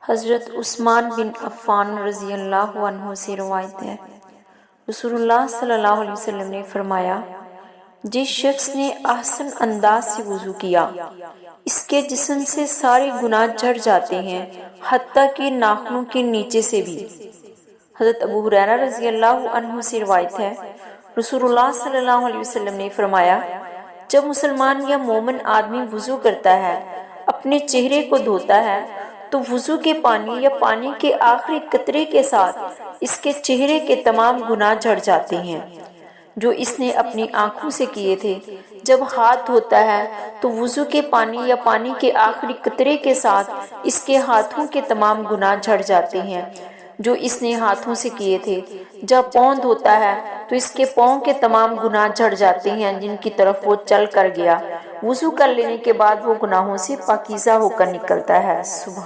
حضرت عثمان بن عفان رضی اللہ عنہ سے روایت ہے، رسول اللہ صلی اللہ علیہ وسلم نے فرمایا، جس شخص نے احسن انداز سے وضو کیا اس کے جسم سے سارے گناہ جھڑ جاتے ہیں حتیٰ کہ ناخنوں کے نیچے سے بھی۔ حضرت ابو ہریرہ رضی اللہ عنہ سے روایت ہے، رسول اللہ صلی اللہ علیہ وسلم نے فرمایا، جب مسلمان یا مومن آدمی وضو کرتا ہے، اپنے چہرے کو دھوتا ہے تو وضو کے پانی یا پانی کے آخری قطرے کے ساتھ اس کے چہرے کے تمام گناہ جھڑ جاتے ہیں جو اس نے اپنی آنکھوں سے کیے تھے۔ جب ہاتھ دھوتا ہے تو وضو کے پانی یا پانی کے آخری قطرے کے ساتھ اس کے ہاتھوں کے تمام گناہ جھڑ جاتے ہیں جو اس نے ہاتھوں سے کیے تھے۔ جب پاؤں دھوتا ہے تو اس کے پاؤں کے تمام گناہ جھڑ جاتے ہیں جن کی طرف وہ چل کر گیا۔ وضو کر لینے کے بعد وہ گناہوں سے پاکیزہ ہو کر نکلتا ہے۔ سبحان